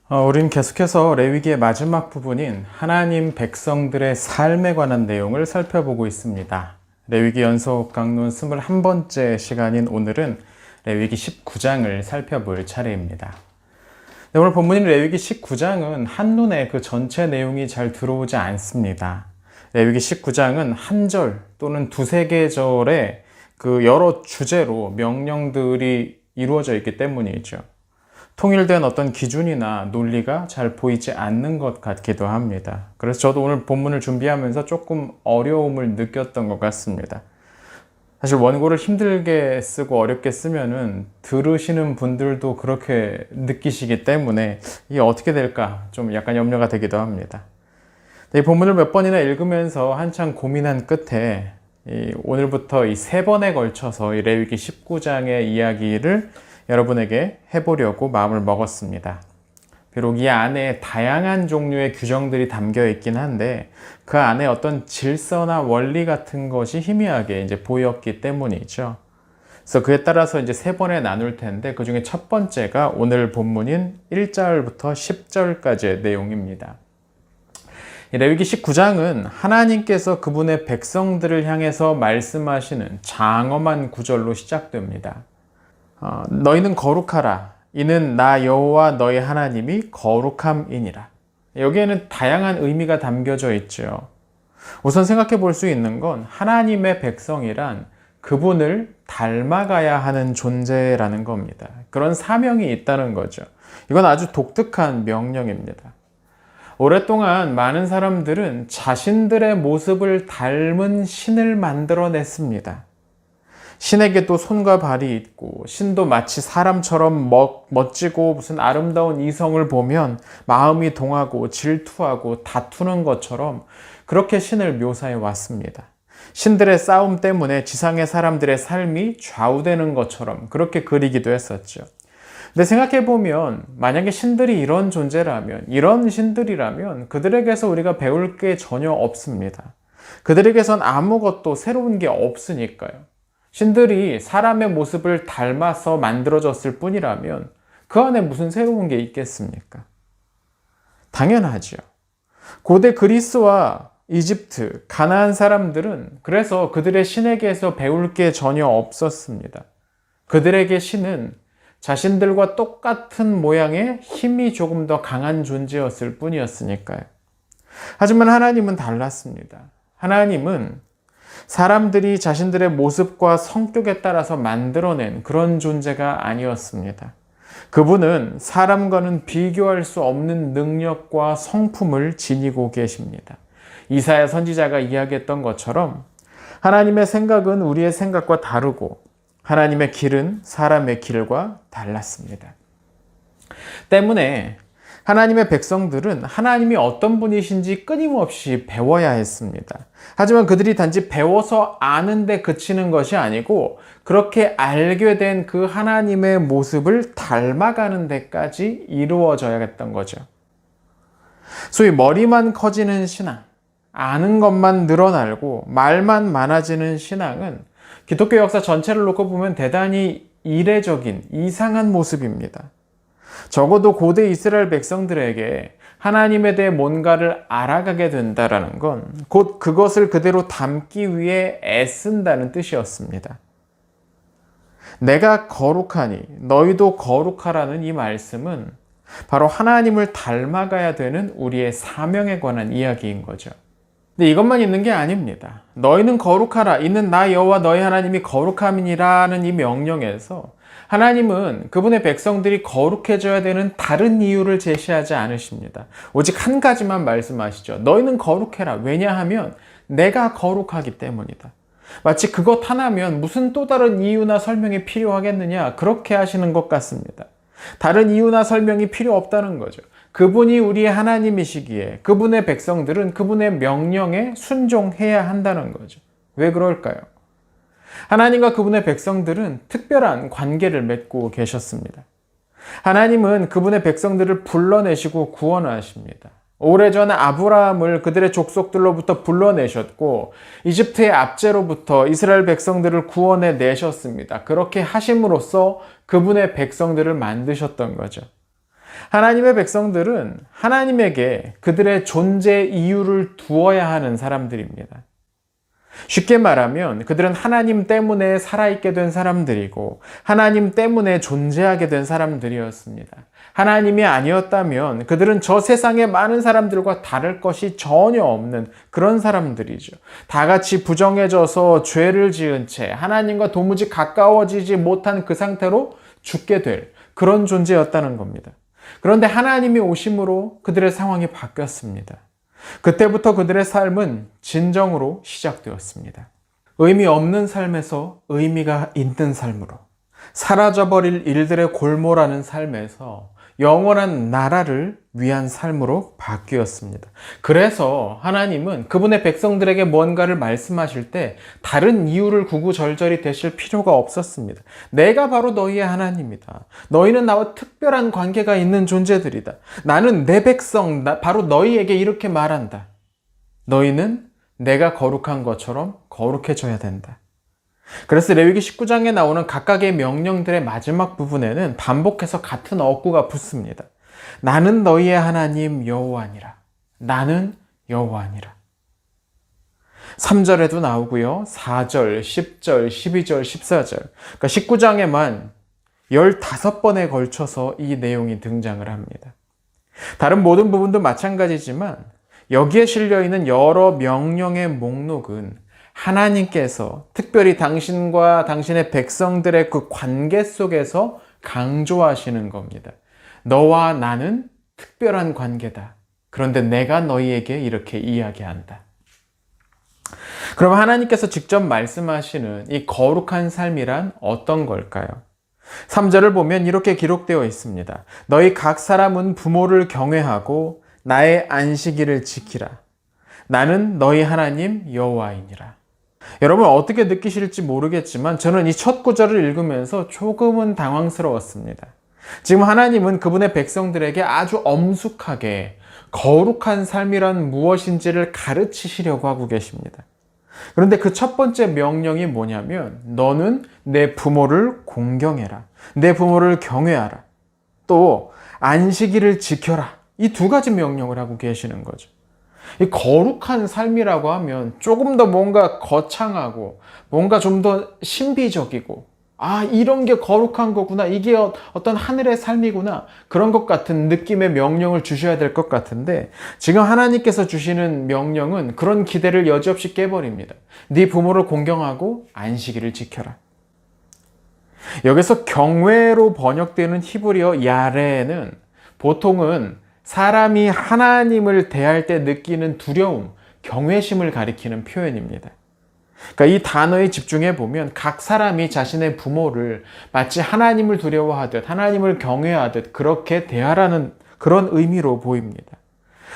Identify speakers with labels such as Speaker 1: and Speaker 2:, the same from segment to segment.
Speaker 1: 우린 계속해서 레위기의 마지막 부분인 하나님 백성들의 삶에 관한 내용을 살펴보고 있습니다. 레위기 연속 강론 21번째 시간인 오늘은 레위기 19장을 살펴볼 차례입니다. 네, 오늘 본문인 레위기 19장은 한눈에 그 전체 내용이 잘 들어오지 않습니다. 레위기 19장은 한 절 또는 두세 개 절의 그 여러 주제로 명령들이 이루어져 있기 때문이죠. 통일된 어떤 기준이나 논리가 잘 보이지 않는 것 같기도 합니다. 그래서 저도 오늘 본문을 준비하면서 조금 어려움을 느꼈던 것 같습니다. 사실 원고를 힘들게 쓰고 어렵게 쓰면은 들으시는 분들도 그렇게 느끼시기 때문에 이게 어떻게 될까 좀 약간 염려가 되기도 합니다. 이 본문을 몇 번이나 읽으면서 한참 고민한 끝에 오늘부터 이 세 번에 걸쳐서 이 레위기 19장의 이야기를 여러분에게 해보려고 마음을 먹었습니다. 비록 이 안에 다양한 종류의 규정들이 담겨 있긴 한데 그 안에 어떤 질서나 원리 같은 것이 희미하게 이제 보였기 때문이죠. 그래서 그에 따라서 이제 세 번에 나눌 텐데 그 중에 첫 번째가 오늘 본문인 1절부터 10절까지의 내용입니다. 레위기 19장은 하나님께서 그분의 백성들을 향해서 말씀하시는 장엄한 구절로 시작됩니다. 너희는 거룩하라. 이는 나 여호와 너희 하나님이 거룩함이니라. 여기에는 다양한 의미가 담겨져 있죠. 우선 생각해 볼 수 있는 건 하나님의 백성이란 그분을 닮아가야 하는 존재라는 겁니다. 그런 사명이 있다는 거죠. 이건 아주 독특한 명령입니다. 오랫동안 많은 사람들은 자신들의 모습을 닮은 신을 만들어냈습니다. 신에게도 손과 발이 있고 신도 마치 사람처럼 멋지고 무슨 아름다운 이성을 보면 마음이 동하고 질투하고 다투는 것처럼 그렇게 신을 묘사해 왔습니다. 신들의 싸움 때문에 지상의 사람들의 삶이 좌우되는 것처럼 그렇게 그리기도 했었죠. 근데 생각해보면 만약에 신들이 이런 존재라면, 이런 신들이라면 그들에게서 우리가 배울 게 전혀 없습니다. 그들에게선 아무것도 새로운 게 없으니까요. 신들이 사람의 모습을 닮아서 만들어졌을 뿐이라면 그 안에 무슨 새로운 게 있겠습니까? 당연하죠. 고대 그리스와 이집트, 가나안 사람들은 그래서 그들의 신에게서 배울 게 전혀 없었습니다. 그들에게 신은 자신들과 똑같은 모양의 힘이 조금 더 강한 존재였을 뿐이었으니까요. 하지만 하나님은 달랐습니다. 하나님은 사람들이 자신들의 모습과 성격에 따라서 만들어낸 그런 존재가 아니었습니다. 그분은 사람과는 비교할 수 없는 능력과 성품을 지니고 계십니다. 이사야 선지자가 이야기했던 것처럼 하나님의 생각은 우리의 생각과 다르고 하나님의 길은 사람의 길과 달랐습니다. 때문에 하나님의 백성들은 하나님이 어떤 분이신지 끊임없이 배워야 했습니다. 하지만 그들이 단지 배워서 아는데 그치는 것이 아니고 그렇게 알게 된 그 하나님의 모습을 닮아가는 데까지 이루어져야겠던 거죠. 소위 머리만 커지는 신앙, 아는 것만 늘어나고 말만 많아지는 신앙은 기독교 역사 전체를 놓고 보면 대단히 이례적인 이상한 모습입니다. 적어도 고대 이스라엘 백성들에게 하나님에 대해 뭔가를 알아가게 된다는 건 곧 그것을 그대로 담기 위해 애쓴다는 뜻이었습니다. 내가 거룩하니 너희도 거룩하라는 이 말씀은 바로 하나님을 닮아가야 되는 우리의 사명에 관한 이야기인 거죠. 근데 이것만 있는 게 아닙니다. 너희는 거룩하라. 이는 나 여호와 너희 하나님이 거룩함이니라는 이 명령에서 하나님은 그분의 백성들이 거룩해져야 되는 다른 이유를 제시하지 않으십니다. 오직 한 가지만 말씀하시죠. 너희는 거룩해라. 왜냐하면 내가 거룩하기 때문이다. 마치 그것 하나면 무슨 또 다른 이유나 설명이 필요하겠느냐 그렇게 하시는 것 같습니다. 다른 이유나 설명이 필요 없다는 거죠. 그분이 우리의 하나님이시기에 그분의 백성들은 그분의 명령에 순종해야 한다는 거죠. 왜 그럴까요? 하나님과 그분의 백성들은 특별한 관계를 맺고 계셨습니다. 하나님은 그분의 백성들을 불러내시고 구원하십니다. 오래전 아브라함을 그들의 족속들로부터 불러내셨고 이집트의 압제로부터 이스라엘 백성들을 구원해 내셨습니다. 그렇게 하심으로써 그분의 백성들을 만드셨던 거죠. 하나님의 백성들은 하나님에게 그들의 존재 이유를 두어야 하는 사람들입니다. 쉽게 말하면 그들은 하나님 때문에 살아있게 된 사람들이고 하나님 때문에 존재하게 된 사람들이었습니다. 하나님이 아니었다면 그들은 저 세상의 많은 사람들과 다를 것이 전혀 없는 그런 사람들이죠. 다 같이 부정해져서 죄를 지은 채 하나님과 도무지 가까워지지 못한 그 상태로 죽게 될 그런 존재였다는 겁니다. 그런데 하나님이 오심으로 그들의 상황이 바뀌었습니다. 그때부터 그들의 삶은 진정으로 시작되었습니다. 의미 없는 삶에서 의미가 있는 삶으로, 사라져버릴 일들의 골몰하는 삶에서 영원한 나라를 위한 삶으로 바뀌었습니다. 그래서 하나님은 그분의 백성들에게 뭔가를 말씀하실 때 다른 이유를 구구절절히 대실 필요가 없었습니다. 내가 바로 너희의 하나님이다. 너희는 나와 특별한 관계가 있는 존재들이다. 나는 내 백성, 바로 너희에게 이렇게 말한다. 너희는 내가 거룩한 것처럼 거룩해져야 된다. 그래서 레위기 19장에 나오는 각각의 명령들의 마지막 부분에는 반복해서 같은 어구가 붙습니다. 나는 너희의 하나님 여호와니라. 나는 여호와니라. 3절에도 나오고요. 4절, 10절, 12절, 14절. 그러니까 19장에만 15번에 걸쳐서 이 내용이 등장을 합니다. 다른 모든 부분도 마찬가지지만 여기에 실려있는 여러 명령의 목록은 하나님께서 특별히 당신과 당신의 백성들의 그 관계 속에서 강조하시는 겁니다. 너와 나는 특별한 관계다. 그런데 내가 너희에게 이렇게 이야기한다. 그럼 하나님께서 직접 말씀하시는 이 거룩한 삶이란 어떤 걸까요? 3절을 보면 이렇게 기록되어 있습니다. 너희 각 사람은 부모를 경외하고 나의 안식일을 지키라. 나는 너희 하나님 여호와이니라. 여러분 어떻게 느끼실지 모르겠지만 저는 이 첫 구절을 읽으면서 조금은 당황스러웠습니다. 지금 하나님은 그분의 백성들에게 아주 엄숙하게 거룩한 삶이란 무엇인지를 가르치시려고 하고 계십니다. 그런데 그 첫 번째 명령이 뭐냐면 너는 내 부모를 공경해라. 내 부모를 경외하라. 또 안식일을 지켜라. 이 두 가지 명령을 하고 계시는 거죠. 이 거룩한 삶이라고 하면 조금 더 뭔가 거창하고 뭔가 좀 더 신비적이고 이런 게 거룩한 거구나. 이게 어떤 하늘의 삶이구나. 그런 것 같은 느낌의 명령을 주셔야 될 것 같은데 지금 하나님께서 주시는 명령은 그런 기대를 여지없이 깨버립니다. 네 부모를 공경하고 안식일을 지켜라. 여기서 경외로 번역되는 히브리어 야레는 보통은 사람이 하나님을 대할 때 느끼는 두려움, 경외심을 가리키는 표현입니다. 그러니까 이 단어에 집중해 보면 각 사람이 자신의 부모를 마치 하나님을 두려워하듯 하나님을 경외하듯 그렇게 대하라는 그런 의미로 보입니다.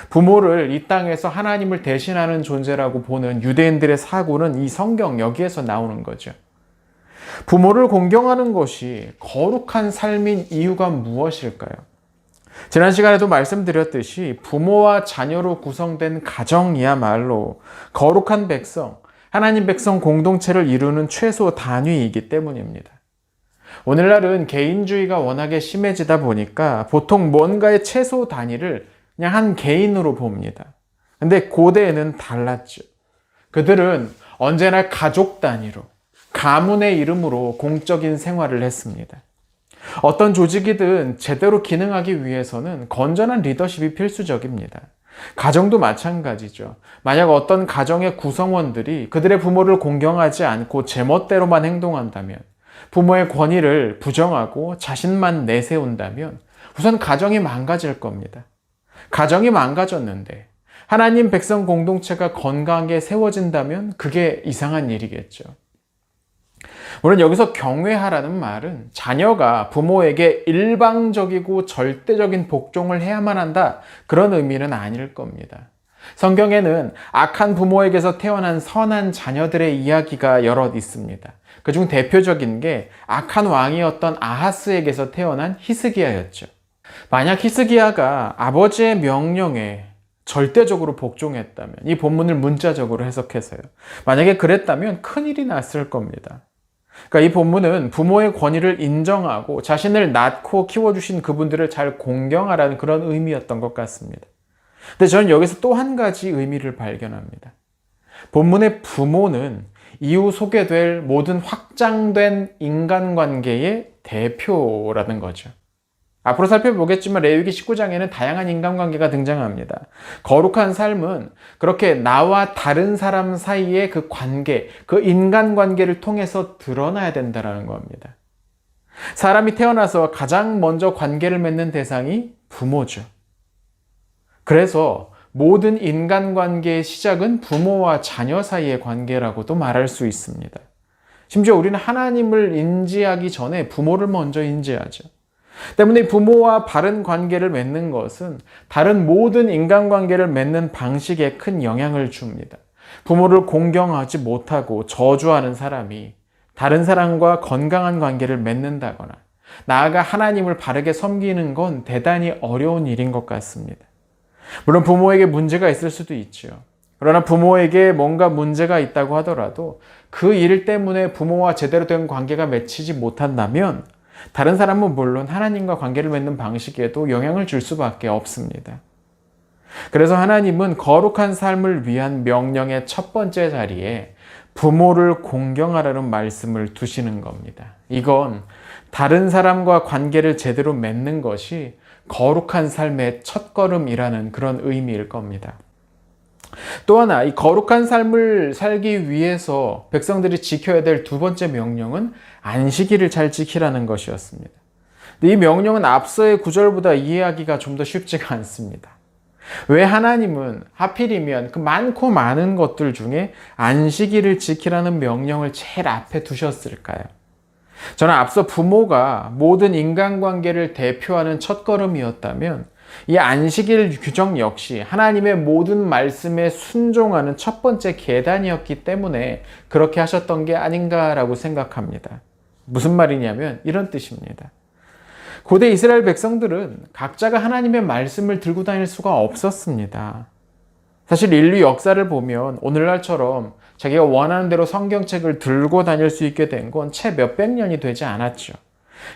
Speaker 1: 부모를 이 땅에서 하나님을 대신하는 존재라고 보는 유대인들의 사고는 이 성경 여기에서 나오는 거죠. 부모를 공경하는 것이 거룩한 삶인 이유가 무엇일까요? 지난 시간에도 말씀드렸듯이 부모와 자녀로 구성된 가정이야말로 거룩한 백성, 하나님 백성 공동체를 이루는 최소 단위이기 때문입니다. 오늘날은 개인주의가 워낙에 심해지다 보니까 보통 뭔가의 최소 단위를 그냥 한 개인으로 봅니다. 근데 고대에는 달랐죠. 그들은 언제나 가족 단위로, 가문의 이름으로 공적인 생활을 했습니다. 어떤 조직이든 제대로 기능하기 위해서는 건전한 리더십이 필수적입니다. 가정도 마찬가지죠. 만약 어떤 가정의 구성원들이 그들의 부모를 공경하지 않고 제멋대로만 행동한다면, 부모의 권위를 부정하고 자신만 내세운다면 우선 가정이 망가질 겁니다. 가정이 망가졌는데 하나님 백성 공동체가 건강하게 세워진다면 그게 이상한 일이겠죠. 물론 여기서 경외하라는 말은 자녀가 부모에게 일방적이고 절대적인 복종을 해야만 한다, 그런 의미는 아닐 겁니다. 성경에는 악한 부모에게서 태어난 선한 자녀들의 이야기가 여럿 있습니다. 그중 대표적인 게 악한 왕이었던 아하스에게서 태어난 히스기야였죠. 만약 히스기야가 아버지의 명령에 절대적으로 복종했다면, 이 본문을 문자적으로 해석해서요, 만약에 그랬다면 큰일이 났을 겁니다. 그러니까 이 본문은 부모의 권위를 인정하고 자신을 낳고 키워주신 그분들을 잘 공경하라는 그런 의미였던 것 같습니다. 근데 저는 여기서 또 한 가지 의미를 발견합니다. 본문의 부모는 이후 소개될 모든 확장된 인간관계의 대표라는 거죠. 앞으로 살펴보겠지만 레위기 19장에는 다양한 인간관계가 등장합니다. 거룩한 삶은 그렇게 나와 다른 사람 사이의 그 관계, 그 인간관계를 통해서 드러나야 된다는 겁니다. 사람이 태어나서 가장 먼저 관계를 맺는 대상이 부모죠. 그래서 모든 인간관계의 시작은 부모와 자녀 사이의 관계라고도 말할 수 있습니다. 심지어 우리는 하나님을 인지하기 전에 부모를 먼저 인지하죠. 때문에 부모와 바른 관계를 맺는 것은 다른 모든 인간관계를 맺는 방식에 큰 영향을 줍니다. 부모를 공경하지 못하고 저주하는 사람이 다른 사람과 건강한 관계를 맺는다거나 나아가 하나님을 바르게 섬기는 건 대단히 어려운 일인 것 같습니다. 물론 부모에게 문제가 있을 수도 있죠. 그러나 부모에게 뭔가 문제가 있다고 하더라도 그 일 때문에 부모와 제대로 된 관계가 맺히지 못한다면 다른 사람은 물론 하나님과 관계를 맺는 방식에도 영향을 줄 수밖에 없습니다. 그래서 하나님은 거룩한 삶을 위한 명령의 첫 번째 자리에 부모를 공경하라는 말씀을 두시는 겁니다. 이건 다른 사람과 관계를 제대로 맺는 것이 거룩한 삶의 첫걸음이라는 그런 의미일 겁니다. 또 하나, 이 거룩한 삶을 살기 위해서 백성들이 지켜야 될 두 번째 명령은 안식일을 잘 지키라는 것이었습니다. 이 명령은 앞서의 구절보다 이해하기가 좀 더 쉽지가 않습니다. 왜 하나님은 하필이면 그 많고 많은 것들 중에 안식일을 지키라는 명령을 제일 앞에 두셨을까요? 저는 앞서 부모가 모든 인간관계를 대표하는 첫걸음이었다면 이 안식일 규정 역시 하나님의 모든 말씀에 순종하는 첫 번째 계단이었기 때문에 그렇게 하셨던 게 아닌가라고 생각합니다. 무슨 말이냐면 이런 뜻입니다. 고대 이스라엘 백성들은 각자가 하나님의 말씀을 들고 다닐 수가 없었습니다. 사실 인류 역사를 보면 오늘날처럼 자기가 원하는 대로 성경책을 들고 다닐 수 있게 된 건 채 몇백 년이 되지 않았죠.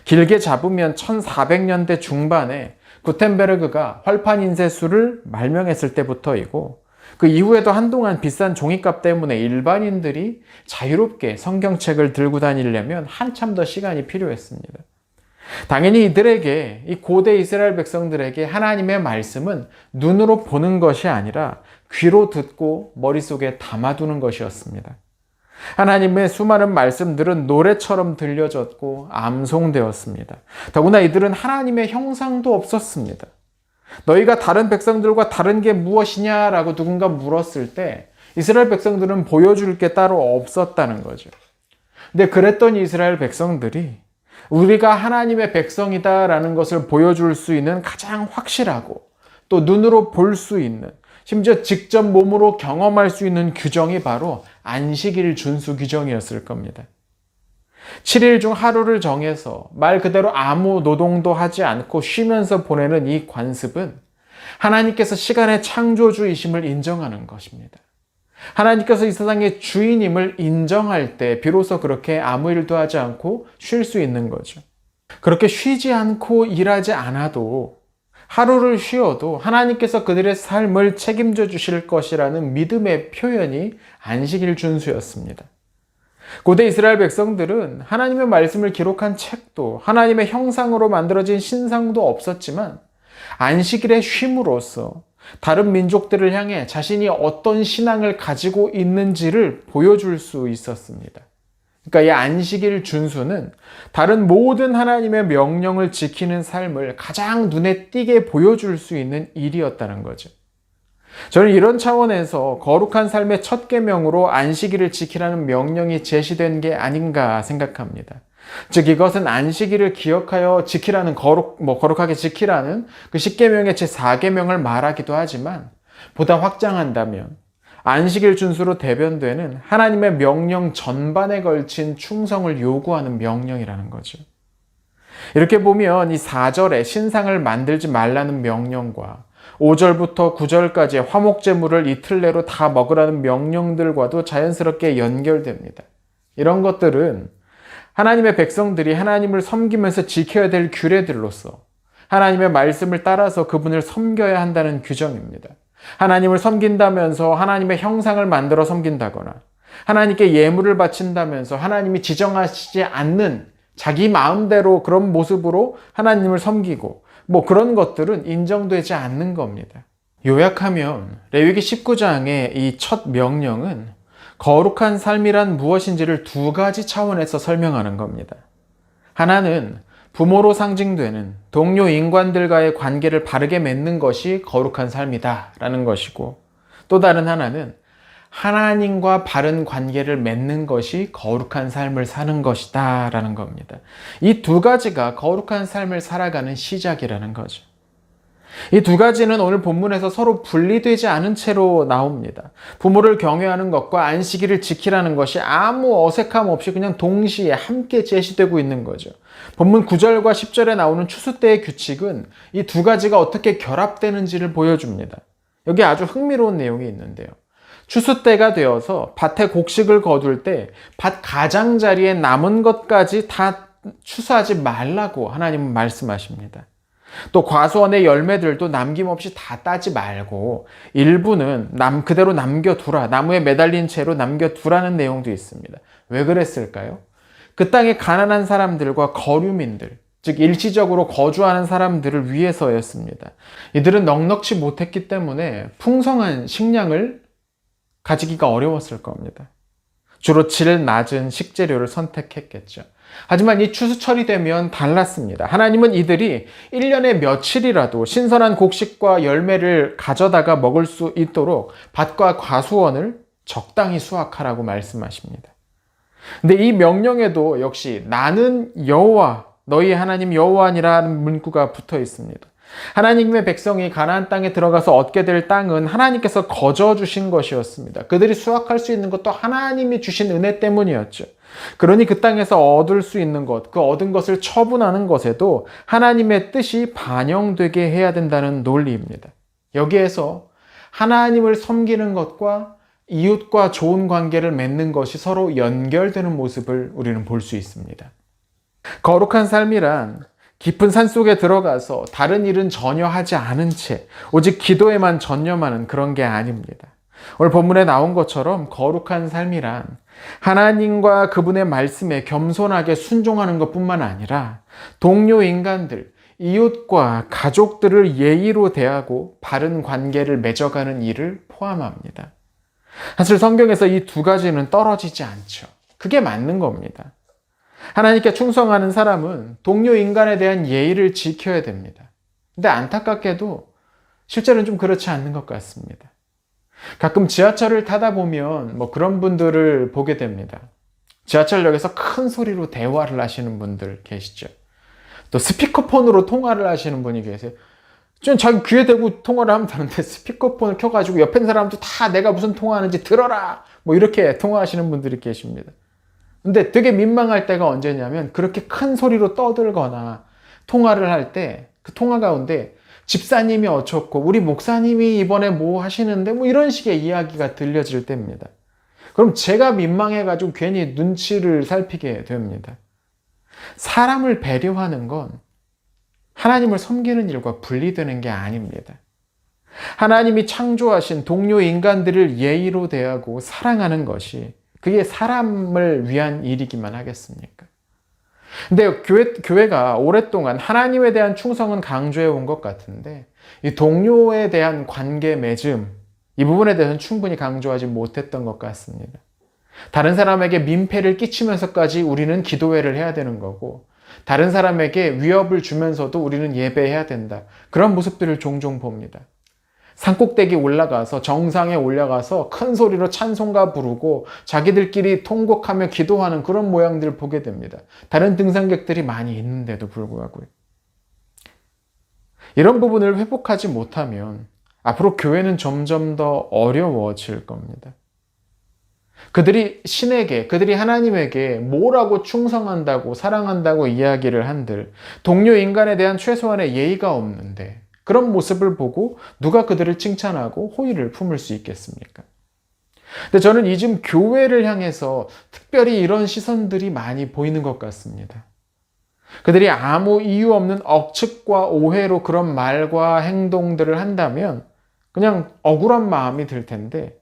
Speaker 1: 길게 잡으면 1400년대 중반에 구텐베르그가 활판 인쇄술을 발명했을 때부터이고 그 이후에도 한동안 비싼 종이값 때문에 일반인들이 자유롭게 성경책을 들고 다니려면 한참 더 시간이 필요했습니다. 당연히 이들에게, 이 고대 이스라엘 백성들에게 하나님의 말씀은 눈으로 보는 것이 아니라 귀로 듣고 머릿속에 담아두는 것이었습니다. 하나님의 수많은 말씀들은 노래처럼 들려졌고 암송되었습니다. 더구나 이들은 하나님의 형상도 없었습니다. 너희가 다른 백성들과 다른 게 무엇이냐라고 누군가 물었을 때 이스라엘 백성들은 보여줄 게 따로 없었다는 거죠. 근데 그랬던 이스라엘 백성들이 우리가 하나님의 백성이다라는 것을 보여줄 수 있는 가장 확실하고 또 눈으로 볼 수 있는, 심지어 직접 몸으로 경험할 수 있는 규정이 바로 안식일 준수 규정이었을 겁니다. 7일 중 하루를 정해서 말 그대로 아무 노동도 하지 않고 쉬면서 보내는 이 관습은 하나님께서 시간의 창조주이심을 인정하는 것입니다. 하나님께서 이 세상의 주인임을 인정할 때 비로소 그렇게 아무 일도 하지 않고 쉴 수 있는 거죠. 그렇게 쉬지 않고 일하지 않아도 하루를 쉬어도 하나님께서 그들의 삶을 책임져 주실 것이라는 믿음의 표현이 안식일 준수였습니다. 고대 이스라엘 백성들은 하나님의 말씀을 기록한 책도 하나님의 형상으로 만들어진 신상도 없었지만 안식일의 쉼으로써 다른 민족들을 향해 자신이 어떤 신앙을 가지고 있는지를 보여줄 수 있었습니다. 그러니까 이 안식일 준수는 다른 모든 하나님의 명령을 지키는 삶을 가장 눈에 띄게 보여줄 수 있는 일이었다는 거죠. 저는 이런 차원에서 거룩한 삶의 첫 계명으로 안식일을 지키라는 명령이 제시된 게 아닌가 생각합니다. 즉 이것은 안식일을 기억하여 지키라는 거룩하게 지키라는 그 10계명의 제4계명을 말하기도 하지만 보다 확장한다면 안식일 준수로 대변되는 하나님의 명령 전반에 걸친 충성을 요구하는 명령이라는 거죠. 이렇게 보면 이 4절에 신상을 만들지 말라는 명령과 5절부터 9절까지의 화목제물을 이틀 내로 다 먹으라는 명령들과도 자연스럽게 연결됩니다. 이런 것들은 하나님의 백성들이 하나님을 섬기면서 지켜야 될 규례들로서 하나님의 말씀을 따라서 그분을 섬겨야 한다는 규정입니다. 하나님을 섬긴다면서 하나님의 형상을 만들어 섬긴다거나 하나님께 예물을 바친다면서 하나님이 지정하시지 않는 자기 마음대로 그런 모습으로 하나님을 섬기고 그런 것들은 인정되지 않는 겁니다. 요약하면 레위기 19장의 이 첫 명령은 거룩한 삶이란 무엇인지를 두 가지 차원에서 설명하는 겁니다. 하나는 부모로 상징되는 동료 인간들과의 관계를 바르게 맺는 것이 거룩한 삶이다라는 것이고, 또 다른 하나는 하나님과 바른 관계를 맺는 것이 거룩한 삶을 사는 것이다라는 겁니다. 이 두 가지가 거룩한 삶을 살아가는 시작이라는 거죠. 이 두 가지는 오늘 본문에서 서로 분리되지 않은 채로 나옵니다. 부모를 경외하는 것과 안식일을 지키라는 것이 아무 어색함 없이 그냥 동시에 함께 제시되고 있는 거죠. 본문 9절과 10절에 나오는 추수 때의 규칙은 이 두 가지가 어떻게 결합되는지를 보여줍니다. 여기 아주 흥미로운 내용이 있는데요. 추수 때가 되어서 밭에 곡식을 거둘 때 밭 가장자리에 남은 것까지 다 추수하지 말라고 하나님은 말씀하십니다. 또 과수원의 열매들도 남김없이 다 따지 말고 일부는 그대로 남겨두라, 나무에 매달린 채로 남겨두라는 내용도 있습니다. 왜 그랬을까요? 그 땅에 가난한 사람들과 거류민들, 즉 일시적으로 거주하는 사람들을 위해서였습니다. 이들은 넉넉지 못했기 때문에 풍성한 식량을 가지기가 어려웠을 겁니다. 주로 질 낮은 식재료를 선택했겠죠. 하지만 이 추수철이 되면 달랐습니다. 하나님은 이들이 1년에 며칠이라도 신선한 곡식과 열매를 가져다가 먹을 수 있도록 밭과 과수원을 적당히 수확하라고 말씀하십니다. 근데 이 명령에도 역시 나는 여호와, 너희 하나님 여호와니라는 문구가 붙어 있습니다. 하나님의 백성이 가나안 땅에 들어가서 얻게 될 땅은 하나님께서 거저 주신 것이었습니다. 그들이 수확할 수 있는 것도 하나님이 주신 은혜 때문이었죠. 그러니 그 땅에서 얻을 수 있는 것, 그 얻은 것을 처분하는 것에도 하나님의 뜻이 반영되게 해야 된다는 논리입니다. 여기에서 하나님을 섬기는 것과 이웃과 좋은 관계를 맺는 것이 서로 연결되는 모습을 우리는 볼 수 있습니다. 거룩한 삶이란 깊은 산속에 들어가서 다른 일은 전혀 하지 않은 채 오직 기도에만 전념하는 그런 게 아닙니다. 오늘 본문에 나온 것처럼 거룩한 삶이란 하나님과 그분의 말씀에 겸손하게 순종하는 것뿐만 아니라 동료 인간들, 이웃과 가족들을 예의로 대하고 바른 관계를 맺어가는 일을 포함합니다. 사실 성경에서 이 두 가지는 떨어지지 않죠. 그게 맞는 겁니다. 하나님께 충성하는 사람은 동료 인간에 대한 예의를 지켜야 됩니다. 근데 안타깝게도 실제로는 좀 그렇지 않는 것 같습니다. 가끔 지하철을 타다 보면 그런 분들을 보게 됩니다. 지하철역에서 큰 소리로 대화를 하시는 분들 계시죠. 또 스피커폰으로 통화를 하시는 분이 계세요. 좀 자기 귀에 대고 통화를 하면 되는데 스피커폰을 켜가지고 옆에 있는 사람도 다 내가 무슨 통화하는지 들어라! 이렇게 통화하시는 분들이 계십니다. 근데 되게 민망할 때가 언제냐면 그렇게 큰 소리로 떠들거나 통화를 할 때 그 통화 가운데 집사님이 어쩌고 우리 목사님이 이번에 뭐 하시는데 이런 식의 이야기가 들려질 때입니다. 그럼 제가 민망해가지고 괜히 눈치를 살피게 됩니다. 사람을 배려하는 건 하나님을 섬기는 일과 분리되는 게 아닙니다. 하나님이 창조하신 동료 인간들을 예의로 대하고 사랑하는 것이 그게 사람을 위한 일이기만 하겠습니까? 근데 교회가 오랫동안 하나님에 대한 충성은 강조해 온 것 같은데 이 동료에 대한 관계 맺음, 이 부분에 대해서는 충분히 강조하지 못했던 것 같습니다. 다른 사람에게 민폐를 끼치면서까지 우리는 기도회를 해야 되는 거고 다른 사람에게 위협을 주면서도 우리는 예배해야 된다. 그런 모습들을 종종 봅니다. 산꼭대기 올라가서 정상에 올라가서 큰 소리로 찬송가 부르고 자기들끼리 통곡하며 기도하는 그런 모양들을 보게 됩니다. 다른 등산객들이 많이 있는데도 불구하고요. 이런 부분을 회복하지 못하면 앞으로 교회는 점점 더 어려워질 겁니다. 그들이 신에게, 그들이 하나님에게 뭐라고 충성한다고 사랑한다고 이야기를 한들 동료 인간에 대한 최소한의 예의가 없는데 그런 모습을 보고 누가 그들을 칭찬하고 호의를 품을 수 있겠습니까? 근데 저는 요즘 교회를 향해서 특별히 이런 시선들이 많이 보이는 것 같습니다. 그들이 아무 이유 없는 억측과 오해로 그런 말과 행동들을 한다면 그냥 억울한 마음이 들 텐데,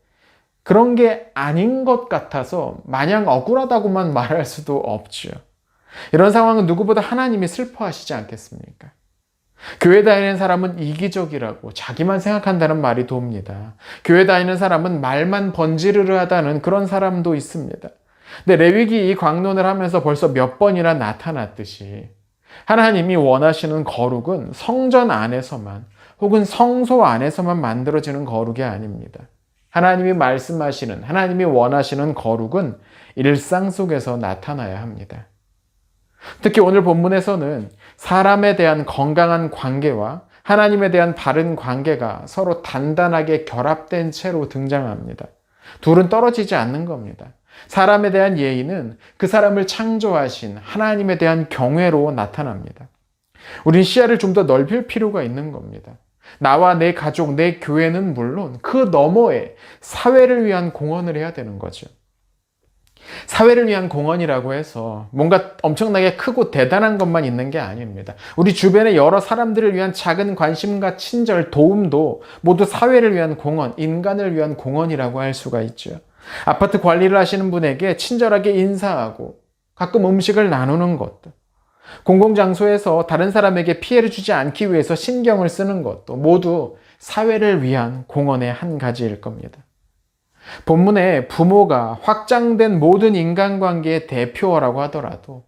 Speaker 1: 그런 게 아닌 것 같아서 마냥 억울하다고만 말할 수도 없죠. 이런 상황은 누구보다 하나님이 슬퍼하시지 않겠습니까? 교회 다니는 사람은 이기적이라고 자기만 생각한다는 말이 돕니다. 교회 다니는 사람은 말만 번지르르 하다는 그런 사람도 있습니다. 근데 레위기 이 광론을 하면서 벌써 몇 번이나 나타났듯이 하나님이 원하시는 거룩은 성전 안에서만 혹은 성소 안에서만 만들어지는 거룩이 아닙니다. 하나님이 말씀하시는, 하나님이 원하시는 거룩은 일상 속에서 나타나야 합니다. 특히 오늘 본문에서는 사람에 대한 건강한 관계와 하나님에 대한 바른 관계가 서로 단단하게 결합된 채로 등장합니다. 둘은 떨어지지 않는 겁니다. 사람에 대한 예의는 그 사람을 창조하신 하나님에 대한 경외로 나타납니다. 우린 시야를 좀 더 넓힐 필요가 있는 겁니다. 나와 내 가족, 내 교회는 물론 그 너머에 사회를 위한 공헌을 해야 되는 거죠. 사회를 위한 공헌이라고 해서 뭔가 엄청나게 크고 대단한 것만 있는 게 아닙니다. 우리 주변의 여러 사람들을 위한 작은 관심과 친절, 도움도 모두 사회를 위한 공헌, 인간을 위한 공헌이라고 할 수가 있죠. 아파트 관리를 하시는 분에게 친절하게 인사하고 가끔 음식을 나누는 것도, 공공장소에서 다른 사람에게 피해를 주지 않기 위해서 신경을 쓰는 것도 모두 사회를 위한 공헌의 한 가지일 겁니다. 본문에 부모가 확장된 모든 인간관계의 대표라고 하더라도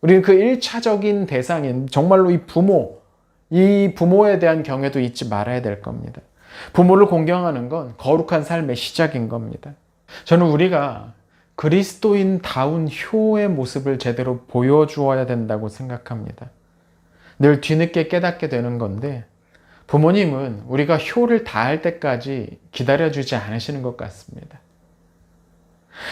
Speaker 1: 우리는 그 1차적인 대상인 정말로 이 부모에 대한 경외도 잊지 말아야 될 겁니다. 부모를 공경하는 건 거룩한 삶의 시작인 겁니다. 저는 우리가 그리스도인다운 효의 모습을 제대로 보여주어야 된다고 생각합니다. 늘 뒤늦게 깨닫게 되는 건데, 부모님은 우리가 효를 다할 때까지 기다려주지 않으시는 것 같습니다.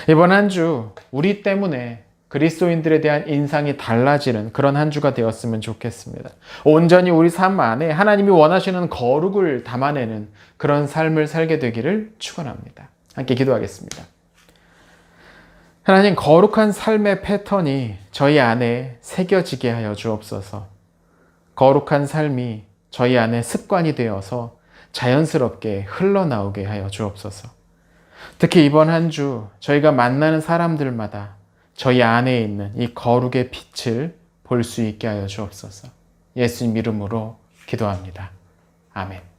Speaker 1: 이번 한 주 우리 때문에 그리스도인들에 대한 인상이 달라지는 그런 한 주가 되었으면 좋겠습니다. 온전히 우리 삶 안에 하나님이 원하시는 거룩을 담아내는 그런 삶을 살게 되기를 축원합니다. 함께 기도하겠습니다. 하나님, 거룩한 삶의 패턴이 저희 안에 새겨지게 하여 주옵소서. 거룩한 삶이 저희 안에 습관이 되어서 자연스럽게 흘러나오게 하여 주옵소서. 특히 이번 한 주 저희가 만나는 사람들마다 저희 안에 있는 이 거룩의 빛을 볼 수 있게 하여 주옵소서. 예수님 이름으로 기도합니다. 아멘.